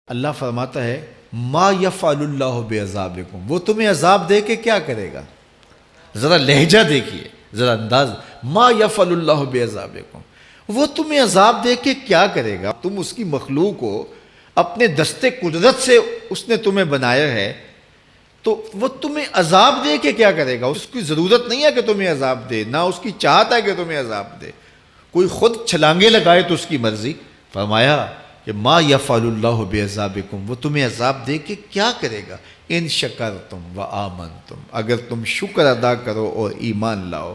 اللہ فرماتا ہے ما یفعل اللہ بعذابکم، وہ تمہیں عذاب دے کے کیا کرے گا؟ ذرا لہجہ دیکھیے، ذرا انداز، ما یفعل اللہ بعذابکم، وہ تمہیں عذاب دے کے کیا کرے گا؟ تم اس کی مخلوق ہو، اپنے دستے قدرت سے اس نے تمہیں بنایا ہے، تو وہ تمہیں عذاب دے کے کیا کرے گا؟ اس کی ضرورت نہیں ہے کہ تمہیں عذاب دے، نہ اس کی چاہت ہے کہ تمہیں عذاب دے، کوئی خود چھلانگے لگائے تو اس کی مرضی۔ فرمایا کہ ما یفعل اللہ بعذابکم، وہ تمہیں عذاب دے کے کیا کرے گا؟ ان شکرتم و آمنتم، اگر تم شکر ادا کرو اور ایمان لاؤ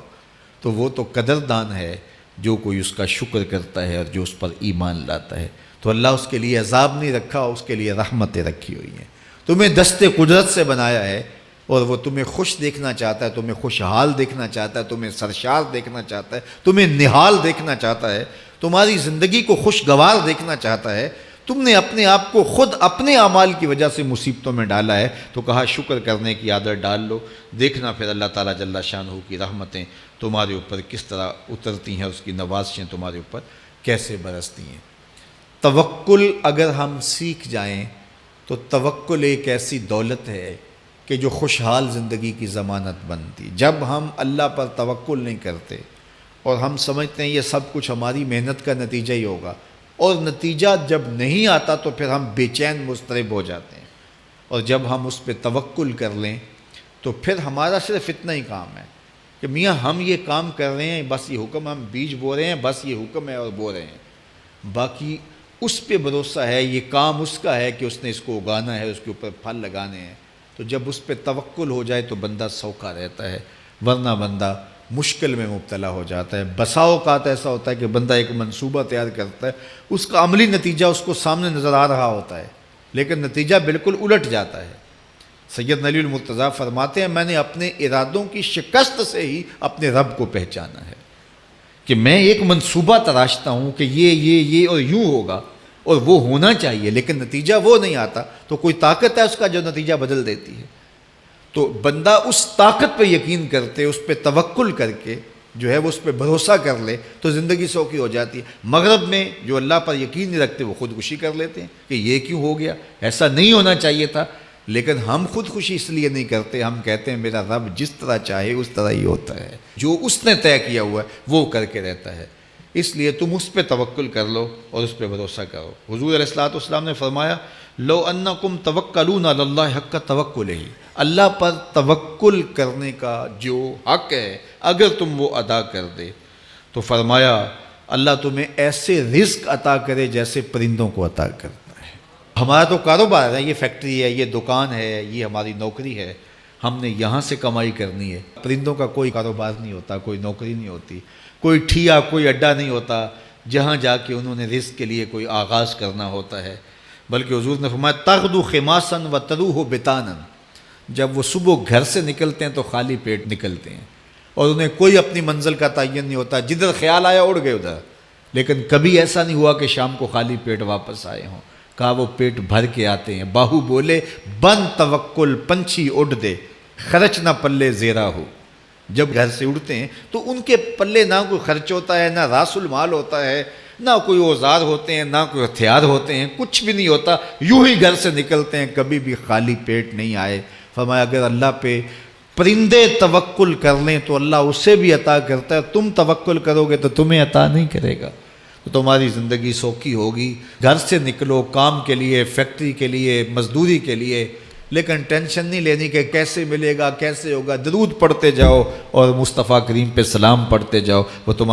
تو وہ تو قدردان ہے جو کوئی اس کا شکر کرتا ہے اور جو اس پر ایمان لاتا ہے۔ تو اللہ اس کے لیے عذاب نہیں رکھا، اس کے لیے رحمتیں رکھی ہوئی ہیں۔ تمہیں دستے قدرت سے بنایا ہے اور وہ تمہیں خوش دیکھنا چاہتا ہے، تمہیں خوشحال دیکھنا چاہتا ہے، تمہیں سرشار دیکھنا چاہتا ہے، تمہیں نہال دیکھنا چاہتا ہے، تمہاری زندگی کو خوشگوار دیکھنا چاہتا ہے۔ تم نے اپنے آپ کو خود اپنے اعمال کی وجہ سے مصیبتوں میں ڈالا ہے، تو کہا شکر کرنے کی عادت ڈال لو، دیکھنا پھر اللہ تعالیٰ جل شانہ کی رحمتیں تمہارے اوپر کس طرح اترتی ہیں، اس کی نوازشیں تمہارے اوپر کیسے برستی ہیں۔ توکل اگر ہم سیکھ جائیں تو توکل ایک ایسی دولت ہے کہ جو خوشحال زندگی کی ضمانت بنتی۔ جب ہم اللہ پر توکل نہیں کرتے اور ہم سمجھتے ہیں یہ سب کچھ ہماری محنت کا نتیجہ ہی ہوگا، اور نتیجہ جب نہیں آتا تو پھر ہم بے چین مضطرب ہو جاتے ہیں، اور جب ہم اس پہ توکل کر لیں تو پھر ہمارا صرف اتنا ہی کام ہے کہ میاں ہم یہ کام کر رہے ہیں، بس یہ حکم، ہم بیج بو رہے ہیں، بس یہ حکم ہے اور بو رہے ہیں، باقی اس پہ بھروسہ ہے، یہ کام اس کا ہے کہ اس نے اس کو اگانا ہے، اس کے اوپر پھل لگانے ہیں۔ تو جب اس پہ توکل ہو جائے تو بندہ سوکھا رہتا ہے، ورنہ بندہ مشکل میں مبتلا ہو جاتا ہے۔ بسا اوقات ایسا ہوتا ہے کہ بندہ ایک منصوبہ تیار کرتا ہے، اس کا عملی نتیجہ اس کو سامنے نظر آ رہا ہوتا ہے، لیکن نتیجہ بالکل الٹ جاتا ہے۔ سید علی المرتضیٰ فرماتے ہیں میں نے اپنے ارادوں کی شکست سے ہی اپنے رب کو پہچانا ہے، کہ میں ایک منصوبہ تراشتا ہوں کہ یہ اور یوں ہوگا اور وہ ہونا چاہیے، لیکن نتیجہ وہ نہیں آتا، تو کوئی طاقت ہے اس کا جو نتیجہ بدل دیتی ہے۔ تو بندہ اس طاقت پہ یقین کرتے، اس پہ توکل کر کے جو ہے وہ اس پہ بھروسہ کر لے تو زندگی سوکھی ہو جاتی ہے۔ مغرب میں جو اللہ پر یقین نہیں رکھتے وہ خودکشی کر لیتے ہیں کہ یہ کیوں ہو گیا، ایسا نہیں ہونا چاہیے تھا، لیکن ہم خودکشی اس لیے نہیں کرتے، ہم کہتے ہیں میرا رب جس طرح چاہے اس طرح ہی ہوتا ہے، جو اس نے طے کیا ہوا ہے وہ کر کے رہتا ہے، اس لیے تم اس پہ توکل کر لو اور اس پہ بھروسہ کرو۔ حضور علیہ الصلوۃ والسلام نے فرمایا لو انکم توکلون علی اللہ حق توکلہ، اللہ پر توکل کرنے کا جو حق ہے اگر تم وہ ادا کر دے تو فرمایا اللہ تمہیں ایسے رزق عطا کرے جیسے پرندوں کو عطا کرتا ہے۔ ہمارا تو کاروبار ہے، یہ فیکٹری ہے، یہ دکان ہے، یہ ہماری نوکری ہے، ہم نے یہاں سے کمائی کرنی ہے۔ پرندوں کا کوئی کاروبار نہیں ہوتا، کوئی نوکری نہیں ہوتی، کوئی ٹھیا، کوئی اڈا نہیں ہوتا جہاں جا کے انہوں نے رزق کے لیے کوئی آغاز کرنا ہوتا ہے، بلکہ حضور نے فرمایا تغدو خماسا و تروح بطانا، جب وہ صبح گھر سے نکلتے ہیں تو خالی پیٹ نکلتے ہیں اور انہیں کوئی اپنی منزل کا تعین نہیں ہوتا، جدھر خیال آیا اڑ گئے ادھر، لیکن کبھی ایسا نہیں ہوا کہ شام کو خالی پیٹ واپس آئے ہوں، کہا وہ پیٹ بھر کے آتے ہیں۔ باہو بولے بن توکل پنچھی اڑ دے، خرچ نہ پلے زیرا ہو، جب گھر سے اڑتے ہیں تو ان کے پلے نہ کوئی خرچ ہوتا ہے، نہ راس المال ہوتا ہے، نہ کوئی اوزار ہوتے ہیں، نہ کوئی ہتھیار ہوتے ہیں، کچھ بھی نہیں ہوتا، یوں ہی گھر سے نکلتے ہیں، کبھی بھی خالی پیٹ نہیں آئے۔ فرمایا اگر اللہ پہ پرندے توکل کر لیں تو اللہ اسے بھی عطا کرتا ہے، تم توکل کرو گے تو تمہیں عطا نہیں کرے گا، تو تمہاری زندگی سوکھی ہوگی۔ گھر سے نکلو کام کے لیے، فیکٹری کے لیے، مزدوری کے لیے، لیکن ٹینشن نہیں لینی کہ کیسے ملے گا، کیسے ہوگا، درود پڑھتے جاؤ اور مصطفیٰ کریم پہ سلام پڑھتے جاؤ، وہ تمہاری